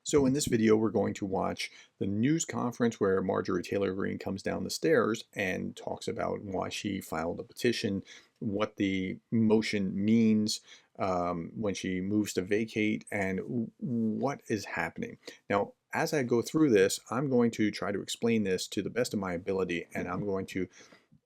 So in this video, we're going to watch the news conference where Marjorie Taylor Greene comes down the stairs and talks about why she filed a petition, what the motion means when she moves to vacate, and what is happening. Now, as I go through this, I'm going to try to explain this to the best of my ability, and I'm going to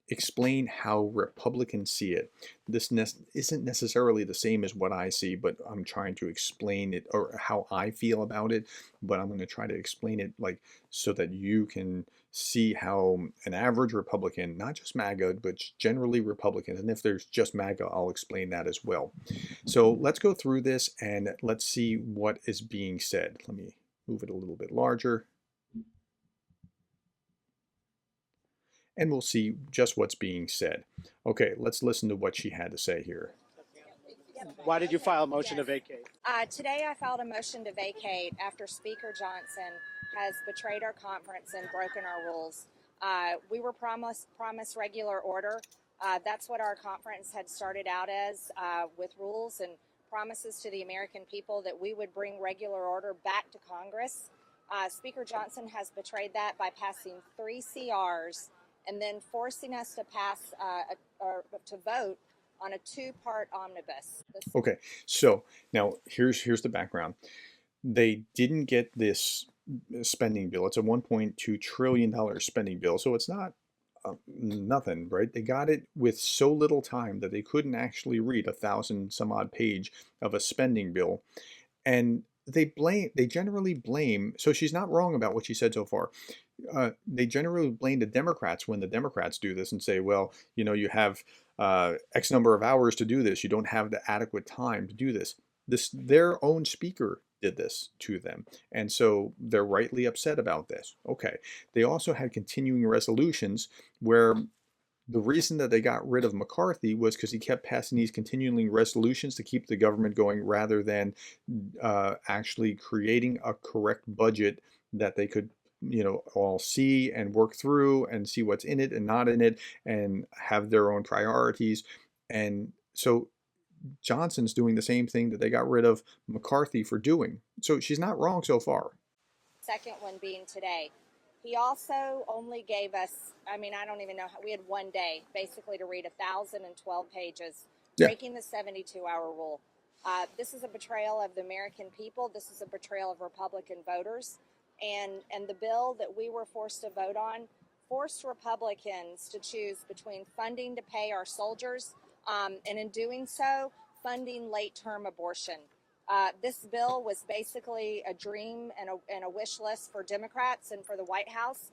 explain how Republicans see it. This isn't necessarily the same as what I see, but I'm trying to explain it, or how I feel about it, but I'm going to try to explain it like so that you can see how an average Republican, not just MAGA, but generally Republicans, and if there's just MAGA, I'll explain that as well. So let's go through this and let's see what is being said. Let me move it a little bit larger, and we'll see just what's being said. Okay, let's listen to what she had to say here. Why did you file a motion to vacate? Today I filed a motion to vacate after Speaker Johnson has betrayed our conference and broken our rules. We were promised regular order. That's what our conference had started out as, with rules and promises to the American people that we would bring regular order back to Congress. Speaker Johnson has betrayed that by passing 3 CRs and then forcing us to pass or to vote on a 2-part omnibus. Okay, so now here's the background. They didn't get this spending bill. It's a $1.2 trillion spending bill, so it's not nothing, right? They got it with so little time that they couldn't actually read 1,000 some odd page of a spending bill, and they generally blame. So she's not wrong about what she said so far. They generally blame the Democrats when the Democrats do this and say, well, you know, you have X number of hours to do this. You don't have the adequate time to do this. Their own speaker did this to them. And so they're rightly upset about this. Okay. They also had continuing resolutions where the reason that they got rid of McCarthy was because he kept passing these continuing resolutions to keep the government going rather than actually creating a correct budget that they could, you know, all see and work through and see what's in it and not in it and have their own priorities. And so Johnson's doing the same thing that they got rid of McCarthy for doing. So she's not wrong so far. Second one being today. He also only gave us, I mean, I don't even know, we had 1 day basically to read 1,012 pages, breaking the 72-hour rule. This is a betrayal of the American people. This is a betrayal of Republican voters. And the bill that we were forced to vote on forced Republicans to choose between funding to pay our soldiers and in doing so, funding late-term abortion. This bill was basically a dream and a wish list for Democrats and for the White House.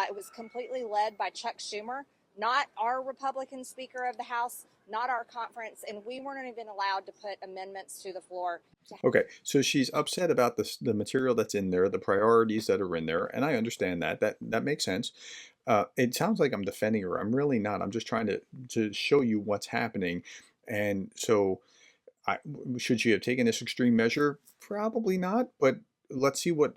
It was completely led by Chuck Schumer, not our Republican Speaker of the House, not our conference, and we weren't even allowed to put amendments to the floor. Okay, so she's upset about the material that's in there, the priorities that are in there, and I understand that. That makes sense. It sounds like I'm defending her. I'm really not. I'm just trying to show you what's happening. And so should she have taken this extreme measure? Probably not, but let's see what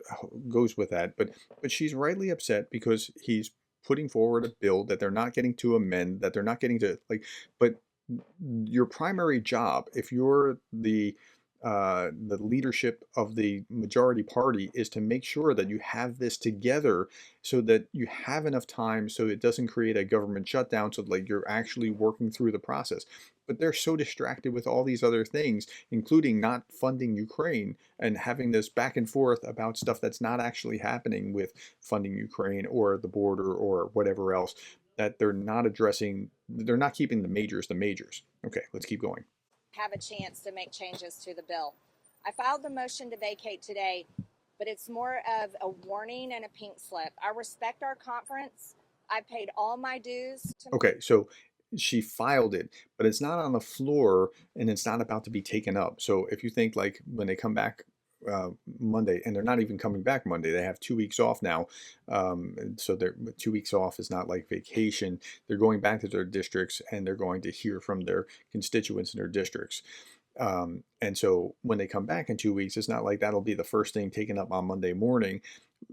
goes with that. But she's rightly upset because he's putting forward a bill that they're not getting to amend, that they're not getting to, like, but your primary job, if you're the leadership of the majority party, is to make sure that you have this together so that you have enough time so it doesn't create a government shutdown, so like you're actually working through the process. But they're so distracted with all these other things, including not funding Ukraine and having this back and forth about stuff that's not actually happening with funding Ukraine or the border or whatever else, that they're not addressing. They're not keeping the majors the majors. Okay, let's keep going. Have a chance to make changes to the bill. I filed the motion to vacate today, but it's more of a warning and a pink slip. I respect our conference. I paid all my dues. Okay, so she filed it, but it's not on the floor and it's not about to be taken up. So if you think like when they come back Monday, and they're not even coming back Monday, they have 2 weeks off now. So they're 2 weeks off is not like vacation. They're going back to their districts and they're going to hear from their constituents in their districts. And so when they come back in 2 weeks, it's not like that'll be the first thing taken up on Monday morning.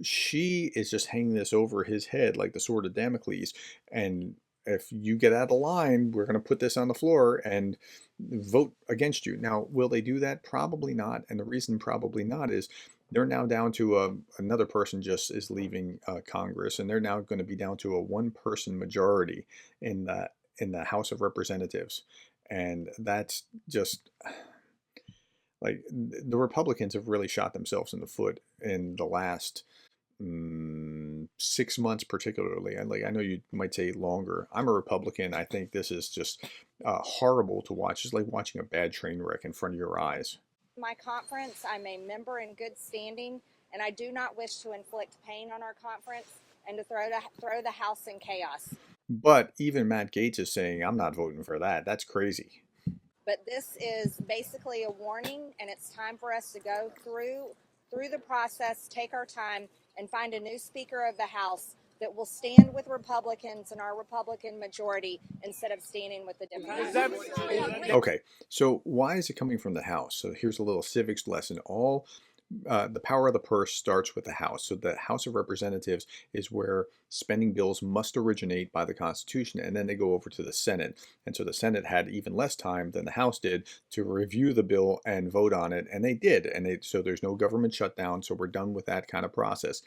She is just hanging this over his head like the sword of Damocles. And if you get out of line, we're going to put this on the floor and vote against you. Now, will they do that? Probably not. And the reason probably not is They're now down to another person just is leaving Congress, and they're now going to be down to a one-person majority in the House of Representatives, and that's just like the Republicans have really shot themselves in the foot in the last 6 months, particularly. I know you might say longer. I'm a Republican. I think this is just horrible to watch. It's like watching a bad train wreck in front of your eyes. My conference, I'm a member in good standing, and I do not wish to inflict pain on our conference and to throw the House in chaos. But even Matt Gaetz is saying, I'm not voting for that. That's crazy. But this is basically a warning, and it's time for us to go through the process, take our time, and find a new Speaker of the House that will stand with Republicans and our Republican majority instead of standing with the Democrats. Okay, so why is it coming from the House? So here's a little civics lesson. All the power of the purse starts with the House. So the House of Representatives is where spending bills must originate by the Constitution, and then they go over to the Senate. And so the Senate had even less time than the House did to review the bill and vote on it, and they did. So there's no government shutdown, so we're done with that kind of process.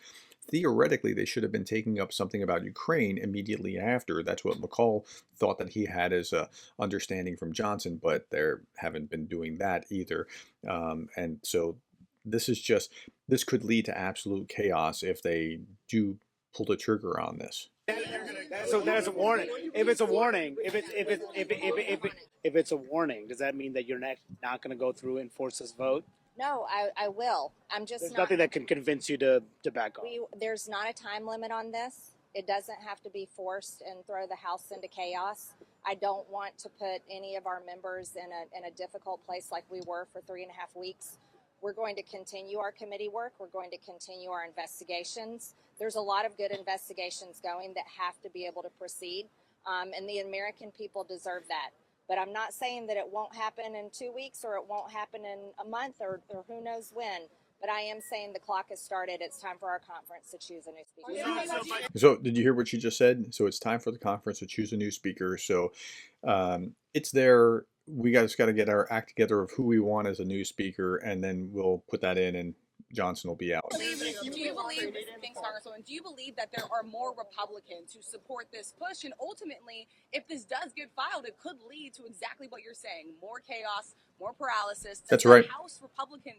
Theoretically, they should have been taking up something about Ukraine immediately after. That's what McCall thought that he had as a understanding from Johnson, but they haven't been doing that either. And so this could lead to absolute chaos if they do pull the trigger on this. So there's a warning. If it's a warning, if it's a warning, does that mean that you're not going to go through and force this vote? No, I will. I'm just There's not. nothing that can convince you to back off. There's not a time limit on this. It doesn't have to be forced and throw the House into chaos. I don't want to put any of our members in a difficult place like we were for 3.5 weeks. We're going to continue our committee work. We're going to continue our investigations. There's a lot of good investigations going that have to be able to proceed, and the American people deserve that. But I'm not saying that it won't happen in 2 weeks or it won't happen in a month or who knows when. But I am saying the clock has started. It's time for our conference to choose a new speaker. So did you hear what she just said? So it's time for the conference to choose a new speaker. So it's there. We just got to get our act together of who we want as a new speaker, and then we'll put that in, and Johnson will be out. Do you believe, thanks, Congresswoman, do you believe that there are more Republicans who support this push? And ultimately, if this does get filed, it could lead to exactly what you're saying, more chaos, more paralysis. That's right. The House Republican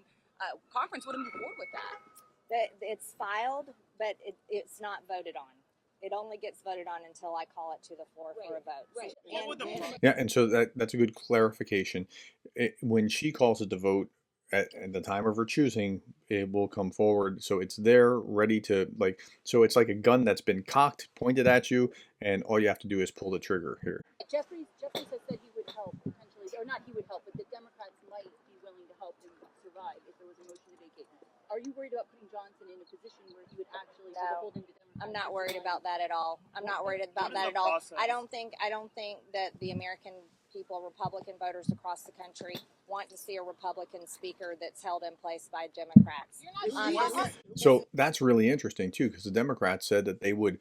conference would have moved forward with that. It's filed, but it's not voted on. It only gets voted on until I call it to the floor for a vote. Right. Yeah, and so that's a good clarification. When she calls it to vote, at the time of her choosing, it will come forward. So it's there, ready to, like, so it's like a gun that's been cocked, pointed at you, and all you have to do is pull the trigger here. Jeffries has said he would help potentially, or not he would help, but the Democrats might be willing to help him survive if there was a motion to vacate. Are you worried about putting Johnson in a position where he would actually hold him to Democrats? I'm not worried about that at all. I'm not worried about that at all. I don't think that the American people, Republican voters across the country, want to see a Republican speaker that's held in place by Democrats. So that's really interesting too, because the Democrats said that they would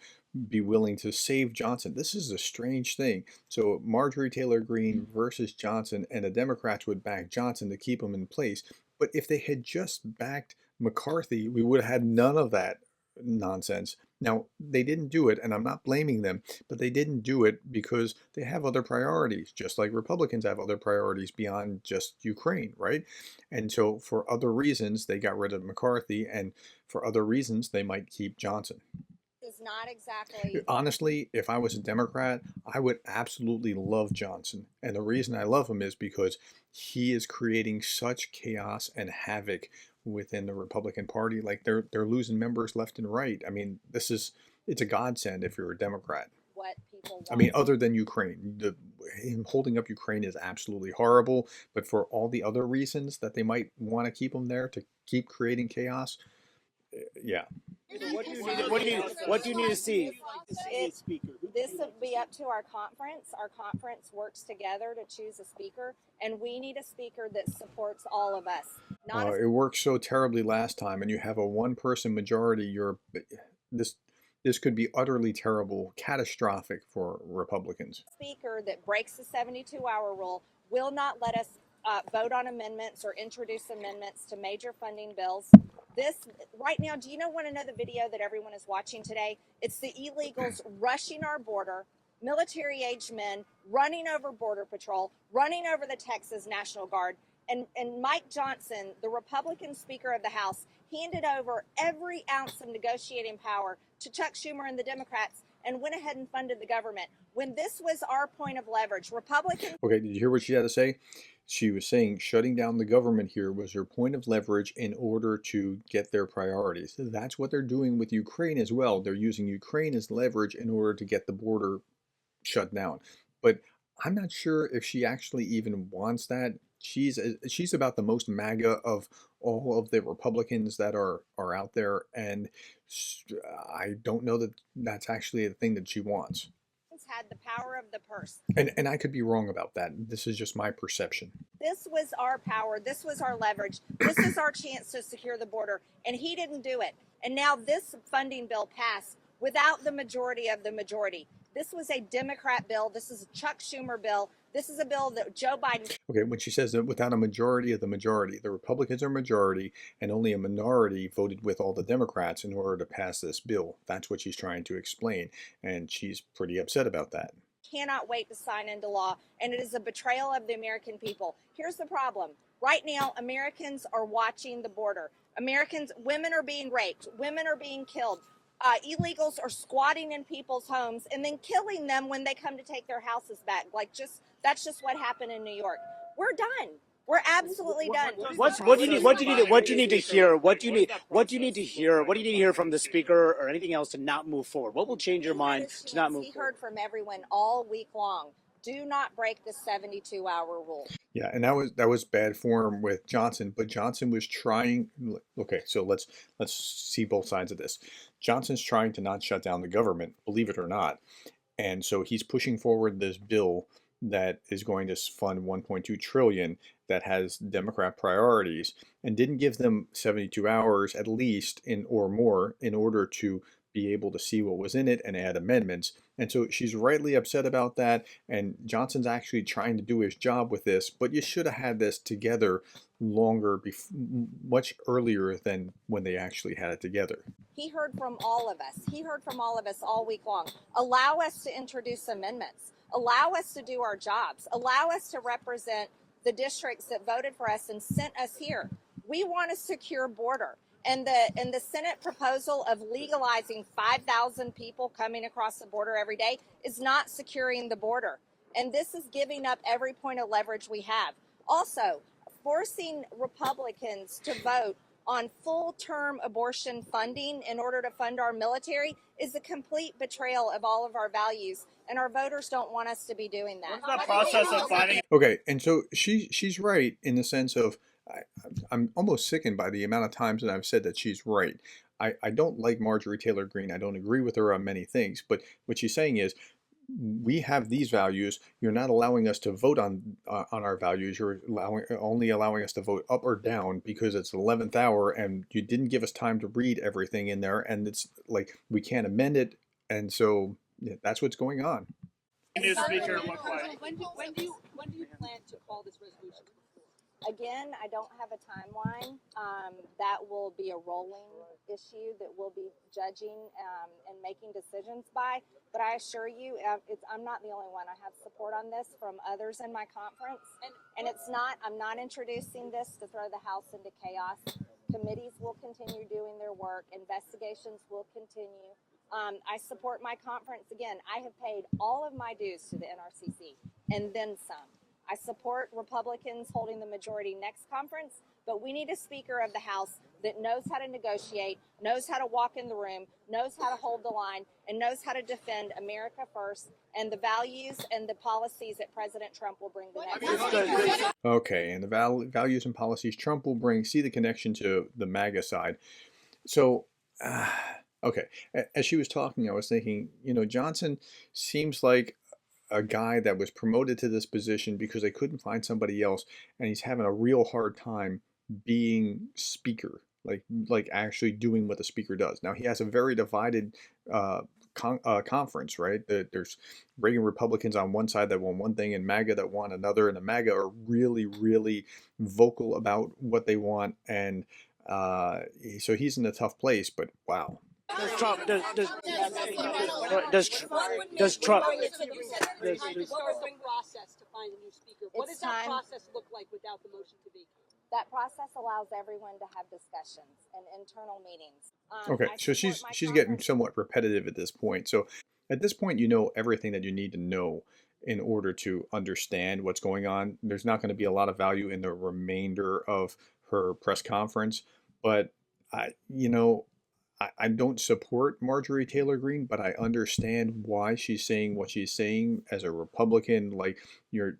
be willing to save Johnson. This is a strange thing. So Marjorie Taylor Greene versus Johnson, and the Democrats would back Johnson to keep him in place. But if they had just backed McCarthy, we would have had none of that nonsense. Now, they didn't do it, and I'm not blaming them, but they didn't do it because they have other priorities, just like Republicans have other priorities beyond just Ukraine, right? And so for other reasons, they got rid of McCarthy, and for other reasons, they might keep Johnson. Is not exactly. Honestly, if I was a Democrat, I would absolutely love Johnson. And the reason I love him is because he is creating such chaos and havoc within the Republican Party. Like they're losing members left and right. I mean, it's a godsend if you're a Democrat. What people want. I mean, other than Ukraine, him holding up Ukraine is absolutely horrible. But for all the other reasons that they might want to keep him there to keep creating chaos, yeah. So what do you need to see? A speaker. This will be up to our conference. Our conference works together to choose a speaker, and we need a speaker that supports all of us. It worked so terribly last time, and you have a one-person majority. This could be utterly terrible, catastrophic for Republicans. Speaker that breaks the 72-hour rule will not let us vote on amendments or introduce amendments to major funding bills This right now, do you want to know the video that everyone is watching today? It's the illegals rushing our border, military aged men running over Border Patrol, running over the Texas National Guard. And Mike Johnson, the Republican Speaker of the House, handed over every ounce of negotiating power to Chuck Schumer and the Democrats and went ahead and funded the government. When this was our point of leverage, Republicans. Okay, did you hear what she had to say? She was saying shutting down the government here was her point of leverage in order to get their priorities. That's what they're doing with Ukraine as well. They're using Ukraine as leverage in order to get the border shut down. But I'm not sure if she actually even wants that. She's about the most MAGA of all of the Republicans that are out there, and I don't know that that's actually the thing that she wants. Had the power of the purse. And I could be wrong about that. This is just my perception. This was our power. This was our leverage. This is our chance to secure the border. And he didn't do it. And now this funding bill passed without the majority of the majority. This was a Democrat bill. This is a Chuck Schumer bill. This is a bill that Joe Biden. Okay, when she says that without a majority of the majority, the Republicans are majority and only a minority voted with all the Democrats in order to pass this bill. That's what she's trying to explain. And she's pretty upset about that. Cannot wait to sign into law. And it is a betrayal of the American people. Here's the problem. Right now, Americans are watching the border. Women are being raped. Women are being killed. Illegals are squatting in people's homes and then killing them when they come to take their houses back. That's just what happened in New York. We're done. We're absolutely done. What do you need? What do you need? What do you need to hear? What do you need? What do you need to hear? What do you need to hear from the speaker or anything else to not move forward? What will change your mind to not move forward? He heard from everyone all week long. Do not break the 72-hour rule. Yeah, and that was bad form with Johnson, but Johnson was trying. Okay, so let's see both sides of this. Johnson's trying to not shut down the government, believe it or not, and so he's pushing forward this bill that is going to fund 1.2 trillion that has Democrat priorities and didn't give them 72 hours at least or more in order to be able to see what was in it and add amendments. And so she's rightly upset about that. And Johnson's actually trying to do his job with this, but you should have had this together longer, much earlier than when they actually had it together. He heard from all of us. He heard from all of us all week long. Allow us to introduce amendments. Allow us to do our jobs. Allow us to represent the districts that voted for us and sent us here. We want a secure border. And the Senate proposal of legalizing 5,000 people coming across the border every day is not securing the border. And this is giving up every point of leverage we have. Also, forcing Republicans to vote on full-term abortion funding in order to fund our military is a complete betrayal of all of our values, and our voters don't want us to be doing that. What's the process of finding? Okay, and so she's right in the sense of I'm almost sickened by the amount of times that I've said that she's right. I don't like Marjorie Taylor Greene. I don't agree with her on many things, but what she's saying is we have these values. You're not allowing us to vote on our values. You're only allowing us to vote up or down because it's the 11th hour and you didn't give us time to read everything in there, and it's like we can't amend it, and so yeah, that's what's going on. New speaker look like? When do you plan to call this resolution? Again, I don't have a timeline. That will be a rolling issue that we'll be judging and making decisions by. But I assure you, I'm not the only one. I have support on this from others in my conference. And I'm not introducing this to throw the House into chaos. Committees will continue doing their work. Investigations will continue. I support my conference. Again, I have paid all of my dues to the NRCC and then some. I support Republicans holding the majority next conference, but we need a Speaker of the House that knows how to negotiate, knows how to walk in the room, knows how to hold the line, and knows how to defend America first and the values and the policies that President Trump will bring to next. Okay, and the values and policies Trump will bring, see the connection to the MAGA side. So, okay, as she was talking, I was thinking, Johnson seems like a guy that was promoted to this position because they couldn't find somebody else, and he's having a real hard time being speaker, like actually doing what the speaker does. Now he has a very divided conference, right? There's Reagan Republicans on one side that want one thing and MAGA that want another, and the MAGA are really, really vocal about what they want, and So he's in a tough place, but wow. Does Trump does does Trump does, process to find a new speaker. What It's does that time. process look like without the motion to vacate? That process allows everyone to have discussions and internal meetings. Okay, I so support my she's getting conference. somewhat repetitive at this point. So at this point, you know everything that you need to know in order to understand what's going on. There's not going to be a lot of value in the remainder of her press conference, but I don't support Marjorie Taylor Greene, but I understand why she's saying what she's saying as a Republican. Like you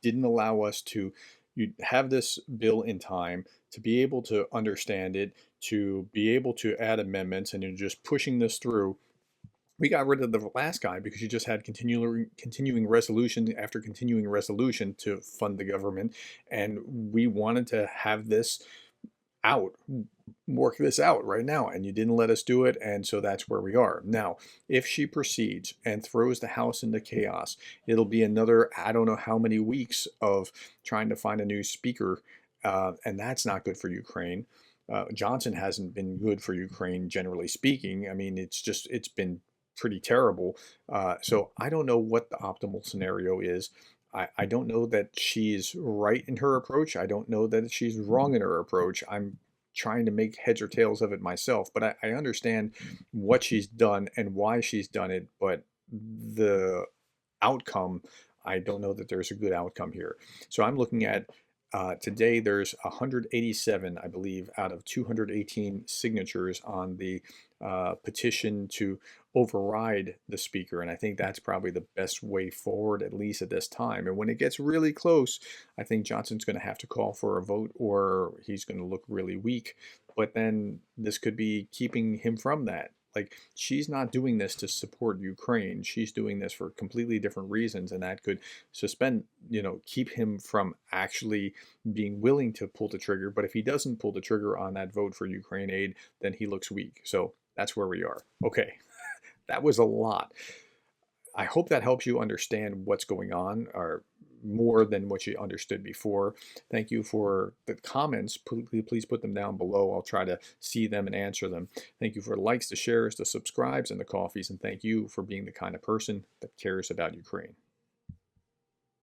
didn't allow us to you have this bill in time to be able to understand it, to be able to add amendments, and you're just pushing this through. We got rid of the last guy because you just had continuing resolution after continuing resolution to fund the government, and we wanted to have this out, work this out right now, and you didn't let us do it, and so that's where we are now. If she proceeds and throws the House into chaos, it'll be another, I don't know how many weeks of trying to find a new speaker, and that's not good for Ukraine. Johnson hasn't been good for Ukraine, generally speaking. I mean, it's been pretty terrible. So I don't know what the optimal scenario is. I don't know that she's right in her approach. I don't know that she's wrong in her approach. I'm trying to make heads or tails of it myself, but I understand what she's done and why she's done it, but the outcome, I don't know that there's a good outcome here. So I'm looking at today there's 187, I believe, out of 218 signatures on the petition to override the speaker. And I think that's probably the best way forward, at least at this time. And when it gets really close, I think Johnson's going to have to call for a vote or he's going to look really weak. But then this could be keeping him from that. Like, she's not doing this to support Ukraine. She's doing this for completely different reasons, and that could keep him from actually being willing to pull the trigger. But if he doesn't pull the trigger on that vote for Ukraine aid, then he looks weak. So that's where we are. Okay, that was a lot. I hope that helps you understand what's going on, or more than what you understood before. Thank you for the comments. Please put them down below. I'll try to see them and answer them. Thank you for the likes, the shares, the subscribes, and the coffees. And thank you for being the kind of person that cares about Ukraine.